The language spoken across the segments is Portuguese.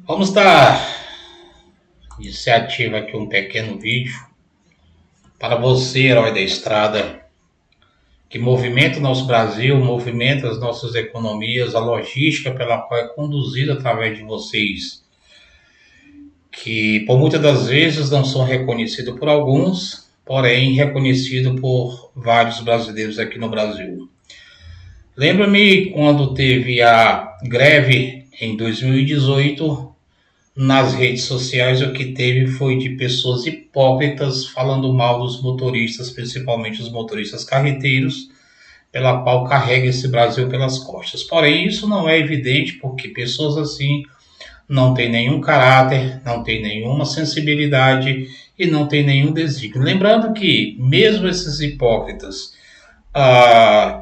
Vamos dar iniciativa aqui um pequeno vídeo para você, herói da estrada, que movimenta o nosso Brasil, movimenta as nossas economias, a logística pela qual é conduzida através de vocês, que por muitas das vezes não são reconhecidos por alguns, porém reconhecidos por vários brasileiros aqui no Brasil. Lembro-me quando teve a greve em 2018. Nas redes sociais, o que teve foi de pessoas hipócritas falando mal dos motoristas, principalmente os motoristas carreteiros, pela qual carrega esse Brasil pelas costas. Porém, isso não é evidente porque pessoas assim não têm nenhum caráter, não têm nenhuma sensibilidade e não têm nenhum desígnio. Lembrando que mesmo esses hipócritas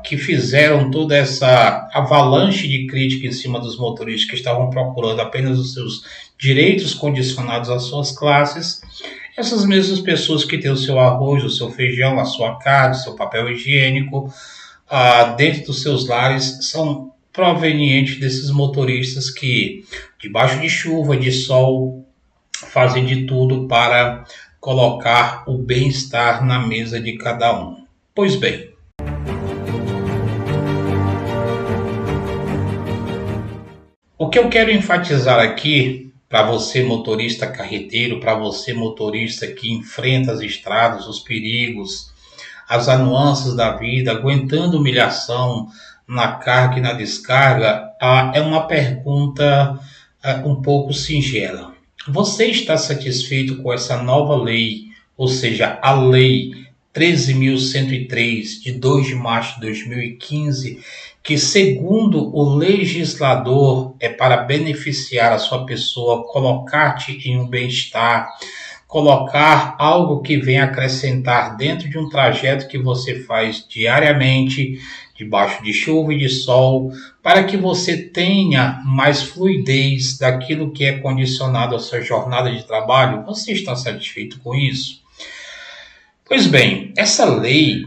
que fizeram toda essa avalanche de crítica em cima dos motoristas que estavam procurando apenas os seus direitos condicionados às suas classes, essas mesmas pessoas que têm o seu arroz, o seu feijão, a sua carne, o seu papel higiênico dentro dos seus lares são provenientes desses motoristas que, debaixo de chuva, de sol, fazem de tudo para colocar o bem-estar na mesa de cada um. Pois bem, o que eu quero enfatizar aqui para você motorista carreteiro, para você motorista que enfrenta as estradas, os perigos, as nuances da vida, aguentando humilhação na carga e na descarga, é uma pergunta um pouco singela. Você está satisfeito com essa nova lei, ou seja, a lei 13.103 de 2 de março de 2015, que segundo o legislador é para beneficiar a sua pessoa, colocar-te em um bem-estar, colocar algo que venha acrescentar dentro de um trajeto que você faz diariamente, debaixo de chuva e de sol, para que você tenha mais fluidez daquilo que é condicionado à sua jornada de trabalho? Você está satisfeito com isso? Pois bem, essa lei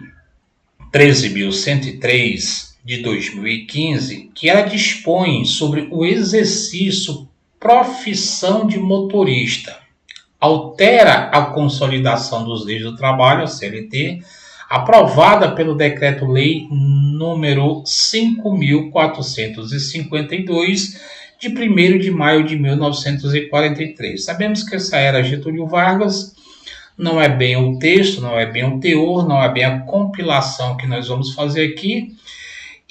13.103 de 2015, que ela dispõe sobre o exercício profissão de motorista, altera a consolidação dos leis do trabalho, a CLT, aprovada pelo Decreto-Lei número 5.452, de 1º de maio de 1943. Sabemos que essa era Getúlio Vargas, não é bem o texto, não é bem o teor, não é bem a compilação que nós vamos fazer aqui.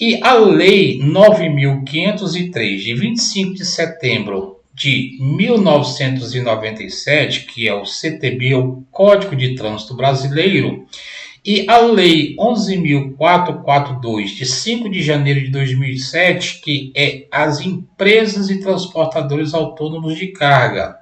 E a Lei 9.503, de 25 de setembro de 1997, que é o CTB, o Código de Trânsito Brasileiro, e a Lei 11.442, de 5 de janeiro de 2007, que é as empresas e transportadores autônomos de carga.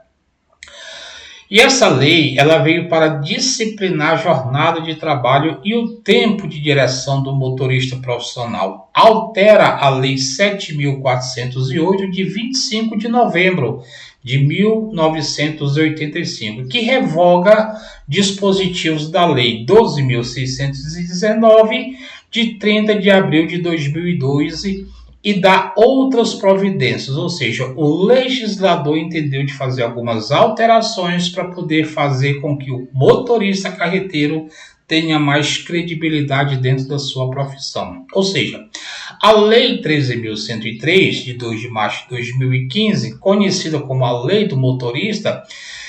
E essa lei ela veio para disciplinar a jornada de trabalho e o tempo de direção do motorista profissional. Altera a Lei 7.408, de 25 de novembro de 1985, que revoga dispositivos da Lei 12.619, de 30 de abril de 2012, e dá outras providências, ou seja, o legislador entendeu de fazer algumas alterações para poder fazer com que o motorista carreteiro tenha mais credibilidade dentro da sua profissão. Ou seja, a Lei 13.103, de 2 de março de 2015, conhecida como a Lei do Motorista,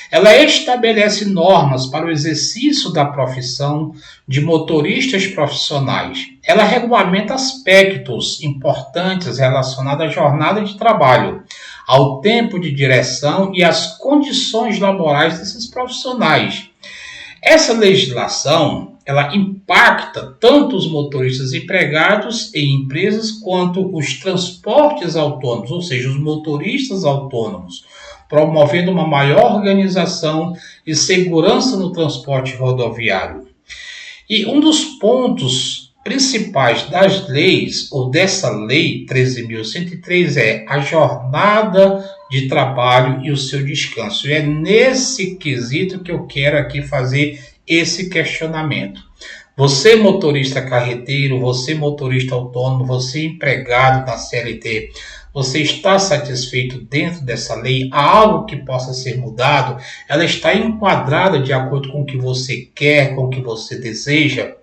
ela estabelece normas para o exercício da profissão de motoristas profissionais. Ela regulamenta aspectos importantes relacionados à jornada de trabalho, ao tempo de direção e às condições laborais desses profissionais. Essa legislação, ela impacta tanto os motoristas empregados em empresas quanto os transportes autônomos, ou seja, os motoristas autônomos, promovendo uma maior organização e segurança no transporte rodoviário. E um dos pontos principais das leis, ou dessa lei 13.103, é a jornada de trabalho e o seu descanso. E é nesse quesito que eu quero aqui fazer esse questionamento. Você motorista carreteiro, você motorista autônomo, você empregado na CLT, Você está satisfeito dentro dessa lei? Há algo que possa ser mudado? Ela está enquadrada de acordo com o que você quer, com o que você deseja?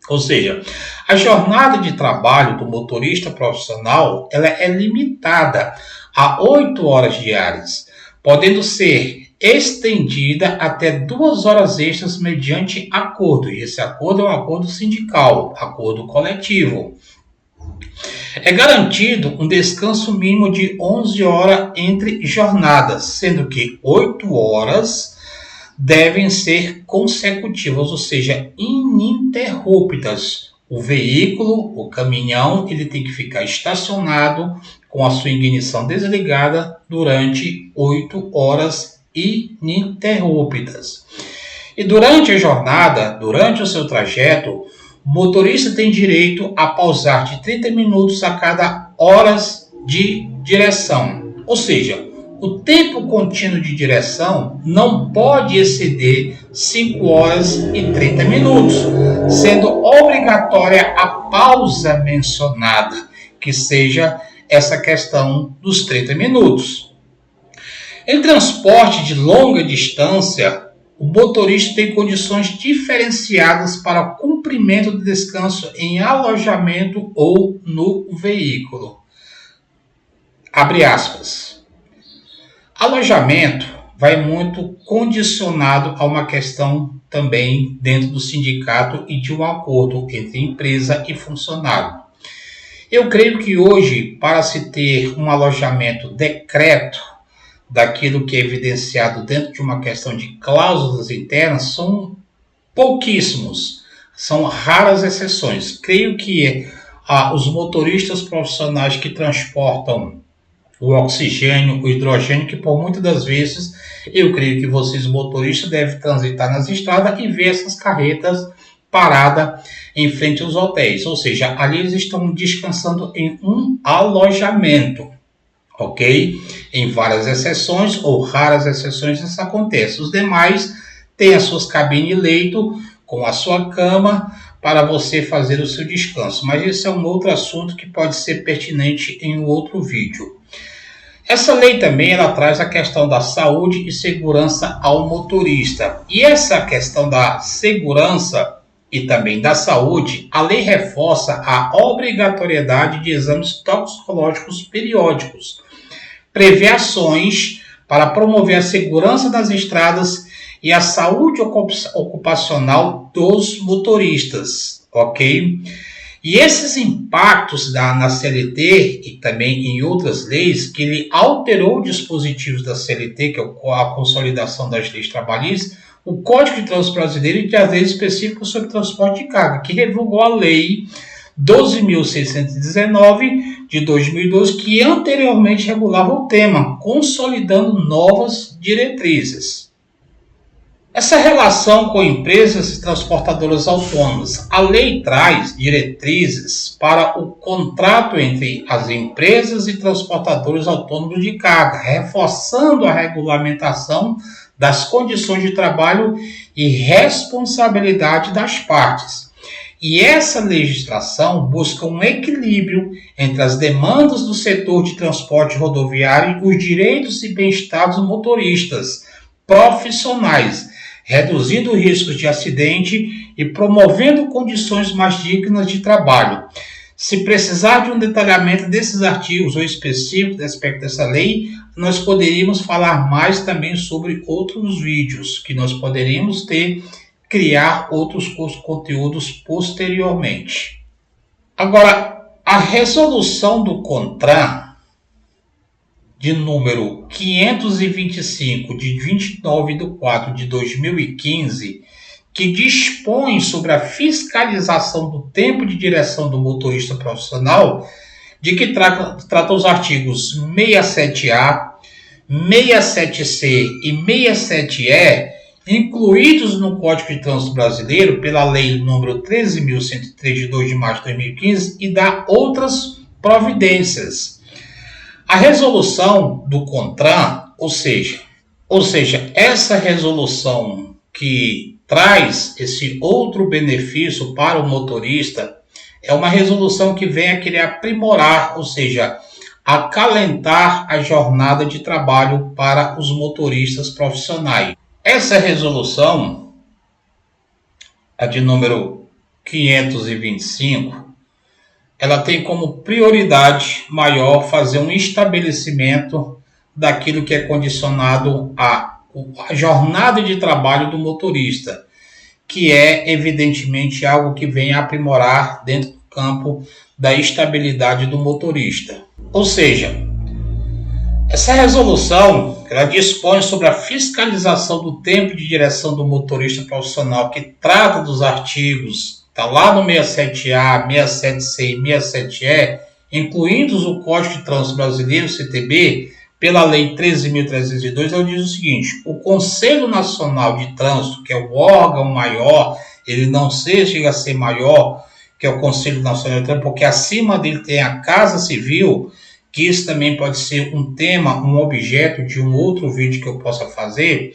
Ou seja, a jornada de trabalho do motorista profissional ela é limitada a 8 horas diárias, podendo ser estendida até 2 horas extras mediante acordo. E esse acordo é um acordo sindical, acordo coletivo. É garantido um descanso mínimo de 11 horas entre jornadas, sendo que 8 horas devem ser consecutivas, ou seja, ininterruptas. O veículo, o caminhão, ele tem que ficar estacionado com a sua ignição desligada durante 8 horas ininterruptas. E durante a jornada, durante o seu trajeto, o motorista tem direito a pausar de 30 minutos a cada horas de direção. Ou seja, o tempo contínuo de direção não pode exceder 5 horas e 30 minutos, sendo obrigatória a pausa mencionada, que seja essa questão dos 30 minutos. Em transporte de longa distância, o motorista tem condições diferenciadas para o cumprimento do descanso em alojamento ou no veículo. Abre aspas. Alojamento vai muito condicionado a uma questão também dentro do sindicato e de um acordo entre empresa e funcionário. Eu creio que hoje, para se ter um alojamento decreto, daquilo que é evidenciado dentro de uma questão de cláusulas internas, são pouquíssimos, são raras exceções. Creio que os motoristas profissionais que transportam o oxigênio, o hidrogênio, que por muitas das vezes, eu creio que vocês motoristas devem transitar nas estradas e ver essas carretas paradas em frente aos hotéis, ou seja, ali eles estão descansando em um alojamento. Ok? Em várias exceções ou raras exceções isso acontece. Os demais têm as suas cabines leito com a sua cama para você fazer o seu descanso. Mas esse é um outro assunto que pode ser pertinente em um outro vídeo. Essa lei também ela traz a questão da saúde e segurança ao motorista. E essa questão da segurança e também da saúde, a lei reforça a obrigatoriedade de exames toxicológicos periódicos. Prevê ações para promover a segurança das estradas e a saúde ocupacional dos motoristas, ok? E esses impactos na CLT e também em outras leis, que ele alterou dispositivos da CLT, que é a consolidação das leis trabalhistas, o Código de Trânsito Brasileiro e as leis específicas sobre transporte de carga, que revogou a lei 12.619 de 2012, que anteriormente regulava o tema, consolidando novas diretrizes. Essa relação com empresas e transportadoras autônomas. A lei traz diretrizes para o contrato entre as empresas e transportadores autônomos de carga, reforçando a regulamentação das condições de trabalho e responsabilidade das partes. E essa legislação busca um equilíbrio entre as demandas do setor de transporte rodoviário e os direitos e bem-estar dos motoristas profissionais, reduzindo riscos de acidente e promovendo condições mais dignas de trabalho. Se precisar de um detalhamento desses artigos ou específico do aspecto dessa lei, nós poderíamos falar mais também sobre outros vídeos que nós poderíamos criar outros conteúdos posteriormente. Agora, a resolução do CONTRAN de número 525 de 29/4/2015, que dispõe sobre a fiscalização do tempo de direção do motorista profissional, de que trata os artigos 67A, 67C e 67E, incluídos no Código de Trânsito Brasileiro pela Lei nº 13.103 de 2 de março de 2015 e dá outras providências. A resolução do CONTRAN, ou seja, essa resolução que traz esse outro benefício para o motorista, é uma resolução que vem a querer aprimorar, ou seja, acalentar a jornada de trabalho para os motoristas profissionais. Essa resolução, a de número 525, ela tem como prioridade maior fazer um estabelecimento daquilo que é condicionado à jornada de trabalho do motorista, que é evidentemente algo que vem aprimorar dentro do campo da estabilidade do motorista. Ou seja, essa resolução ela dispõe sobre a fiscalização do tempo de direção do motorista profissional, que trata dos artigos, está lá no 67A, 67C e 67E, incluindo o Código de Trânsito Brasileiro, CTB, pela Lei 13.302, ela diz o seguinte: o Conselho Nacional de Trânsito, que é o órgão maior, ele não chega a ser maior que é o Conselho Nacional de Trânsito, porque acima dele tem a Casa Civil, que isso também pode ser um tema, um objeto de um outro vídeo que eu possa fazer,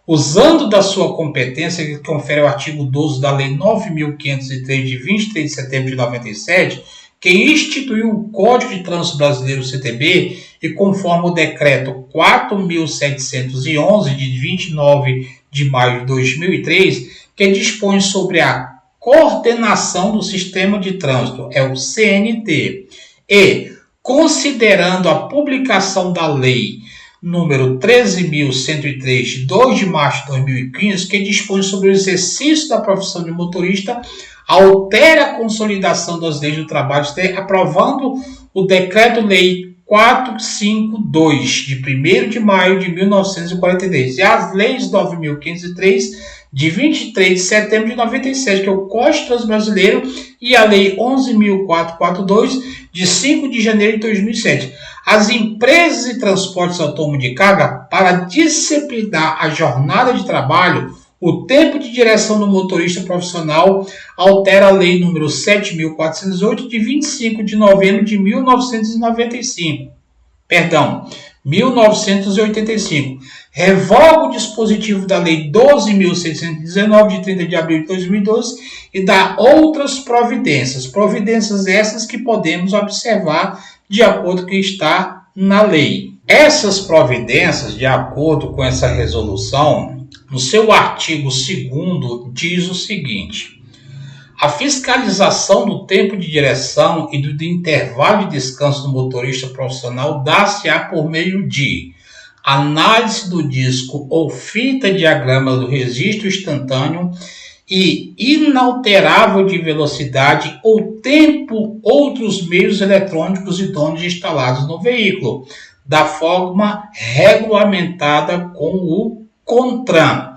usando da sua competência que confere o artigo 12 da Lei 9.503, de 23 de setembro de 97, que instituiu o Código de Trânsito Brasileiro, CTB, e conforme o decreto 4.711, de 29 de maio de 2003, que dispõe sobre a coordenação do sistema de trânsito, é o CNT, e considerando a publicação da lei número 13.103, de 2 de março de 2015, que dispõe sobre o exercício da profissão de motorista, altera a consolidação das leis do trabalho, aprovando o Decreto-Lei 452, de 1º de maio de 1943, e as leis 9.503, de 23 de setembro de 97, que é o Código de Trânsito Brasileiro, e a Lei 11.442, de 5 de janeiro de 2007. As empresas de transportes autônomos de carga, para disciplinar a jornada de trabalho, o tempo de direção do motorista profissional, altera a Lei número 7.408, de 25 de novembro de 1995. 1985. Revoga o dispositivo da Lei 12.619, de 30 de abril de 2012, e dá outras providências. Providências essas que podemos observar de acordo com o que está na lei. Essas providências, de acordo com essa resolução, no seu artigo 2º, diz o seguinte: a fiscalização do tempo de direção e do intervalo de descanso do motorista profissional dá-se-á por meio de análise do disco ou fita diagrama do registro instantâneo e inalterável de velocidade ou tempo, outros meios eletrônicos idôneos instalados no veículo, da forma regulamentada com o CONTRAN.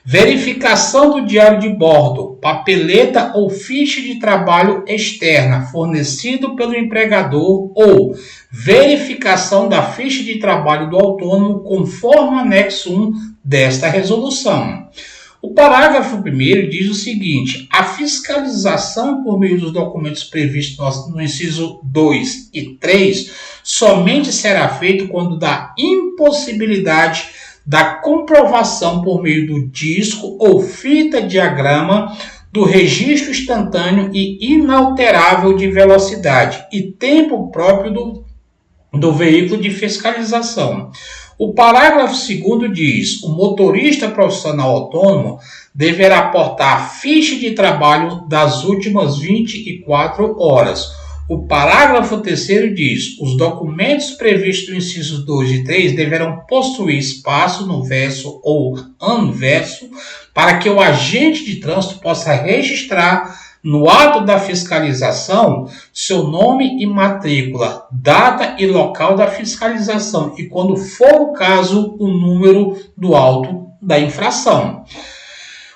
Verificação do diário de bordo, papeleta ou ficha de trabalho externa fornecido pelo empregador, ou verificação da ficha de trabalho do autônomo conforme anexo 1 desta resolução. O parágrafo 1º diz o seguinte: a fiscalização por meio dos documentos previstos no inciso 2 e 3 somente será feito quando da impossibilidade da comprovação por meio do disco ou fita diagrama do registro instantâneo e inalterável de velocidade e tempo próprio do veículo de fiscalização. O parágrafo 2º diz: o motorista profissional autônomo deverá aportar a ficha de trabalho das últimas 24 horas. O parágrafo 3º diz: os documentos previstos no incisos 2 e 3 deverão possuir espaço no verso ou anverso para que o agente de trânsito possa registrar no ato da fiscalização seu nome e matrícula, data e local da fiscalização e, quando for o caso, o número do auto da infração.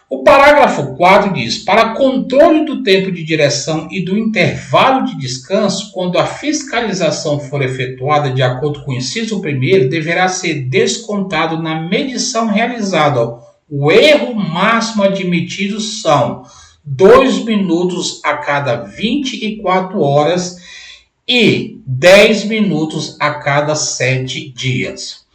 O parágrafo 4 diz: para controle do tempo de direção e do intervalo de descanso, quando a fiscalização for efetuada de acordo com o inciso 1º, deverá ser descontado na medição realizada. O erro máximo admitido são 2 minutos a cada 24 horas e 10 minutos a cada 7 dias.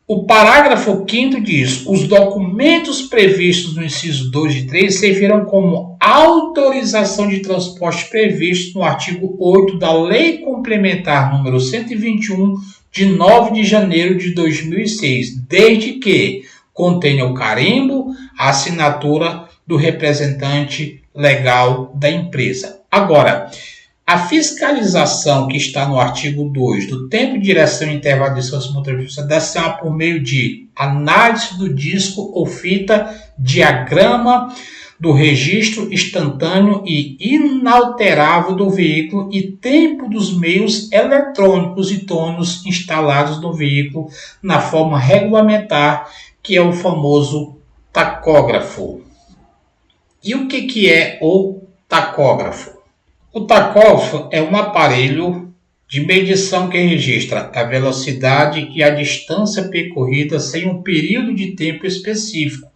O parágrafo 5º diz: os documentos previstos no inciso 2 e 3 servirão como autorização de transporte previsto no artigo 8 da Lei Complementar número 121, de 9 de janeiro de 2006, desde que contenha o carimbo, a assinatura do representante legal da empresa. Agora, a fiscalização que está no artigo 2 do tempo de direção e intervalo de descanso motorista deve ser por meio de análise do disco ou fita, diagrama do registro instantâneo e inalterável do veículo e tempo dos meios eletrônicos idôneos instalados no veículo na forma regulamentar, que é o famoso tacógrafo. E o que é o tacógrafo? O tacógrafo é um aparelho de medição que registra a velocidade e a distância percorrida sem um período de tempo específico.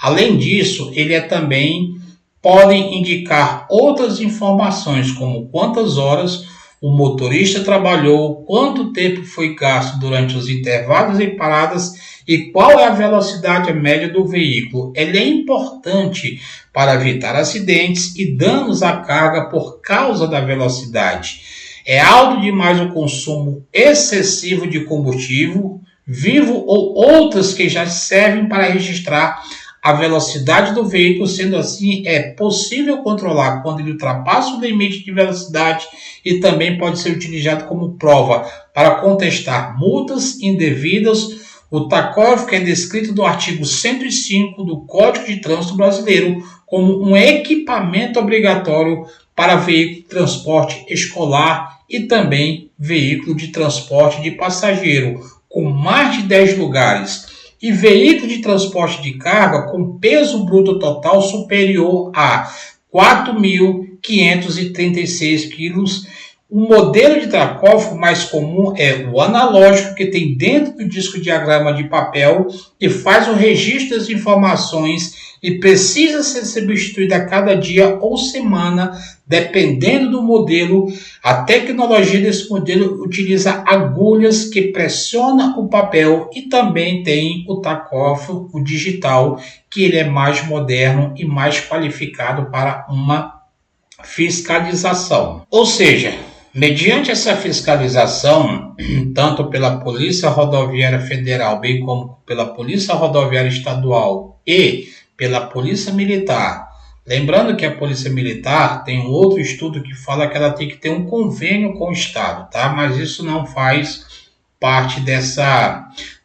Além disso, ele também pode indicar outras informações, como quantas horas o motorista trabalhou, quanto tempo foi gasto durante os intervalos e paradas e qual é a velocidade média do veículo. Ele é importante para evitar acidentes e danos à carga por causa da velocidade. É alto demais o consumo excessivo de combustível vivo ou outras que já servem para registrar a velocidade do veículo. Sendo assim, é possível controlar quando ele ultrapassa o limite de velocidade e também pode ser utilizado como prova para contestar multas indevidas. O tacógrafo é descrito no artigo 105 do Código de Trânsito Brasileiro como um equipamento obrigatório para veículo de transporte escolar e também veículo de transporte de passageiro com mais de 10 lugares e veículo de transporte de carga com peso bruto total superior a 4.536 quilos. O modelo de tacógrafo mais comum é o analógico, que tem dentro do disco diagrama de papel, que faz o registro das informações e precisa ser substituído a cada dia ou semana, dependendo do modelo. A tecnologia desse modelo utiliza agulhas que pressionam o papel e também tem o tacógrafo, o digital, que ele é mais moderno e mais qualificado para uma fiscalização. Ou seja, mediante essa fiscalização, tanto pela Polícia Rodoviária Federal, bem como pela Polícia Rodoviária Estadual e pela Polícia Militar, lembrando que a Polícia Militar tem um outro estudo que fala que ela tem que ter um convênio com o Estado, tá? Mas isso não faz parte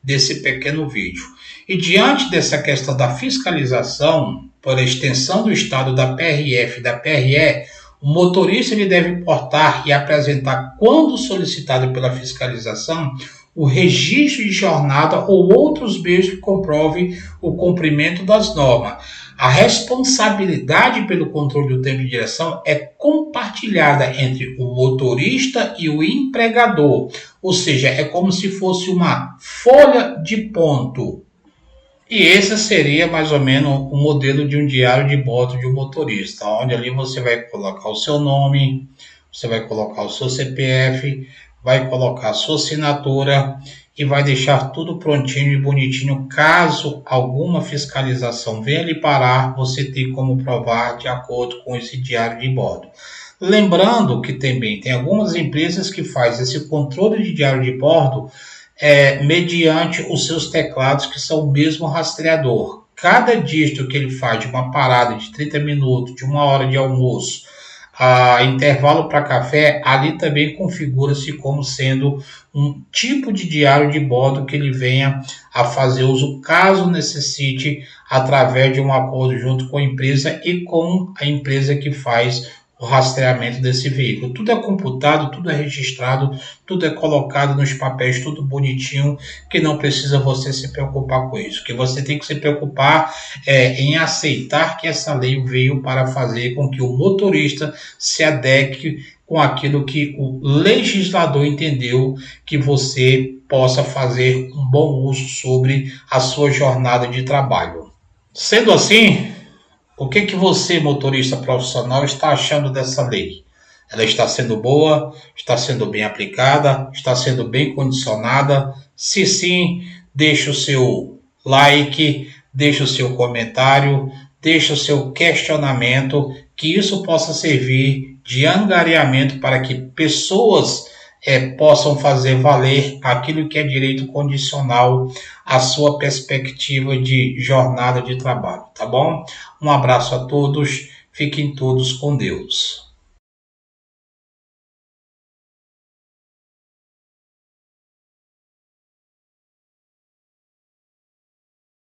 desse pequeno vídeo. E diante dessa questão da fiscalização, por extensão do Estado da PRF e da PRE, o motorista ele deve portar e apresentar, quando solicitado pela fiscalização, o registro de jornada ou outros meios que comprovem o cumprimento das normas. A responsabilidade pelo controle do tempo de direção é compartilhada entre o motorista e o empregador, ou seja, é como se fosse uma folha de ponto. E esse seria mais ou menos o modelo de um diário de bordo de um motorista, onde ali você vai colocar o seu nome, você vai colocar o seu CPF, vai colocar a sua assinatura e vai deixar tudo prontinho e bonitinho. Caso alguma fiscalização venha lhe parar, você tem como provar de acordo com esse diário de bordo. Lembrando que também tem algumas empresas que fazem esse controle de diário de bordo mediante os seus teclados, que são o mesmo rastreador. Cada dígito que ele faz de uma parada de 30 minutos, de uma hora de almoço, intervalo para café, ali também configura-se como sendo um tipo de diário de bordo que ele venha a fazer uso, caso necessite, através de um acordo junto com a empresa e com a empresa que faz o rastreamento desse veículo. Tudo é computado, tudo é registrado, tudo é colocado nos papéis, tudo bonitinho, que não precisa você se preocupar com isso. O que você tem que se preocupar é em aceitar que essa lei veio para fazer com que o motorista se adeque com aquilo que o legislador entendeu que você possa fazer um bom uso sobre a sua jornada de trabalho. Sendo assim, o que você, motorista profissional, está achando dessa lei? Ela está sendo boa? Está sendo bem aplicada? Está sendo bem condicionada? Se sim, deixe o seu like, deixe o seu comentário, deixe o seu questionamento, que isso possa servir de angariamento para que pessoas possam fazer valer aquilo que é direito condicional à sua perspectiva de jornada de trabalho, tá bom? Um abraço a todos, fiquem todos com Deus.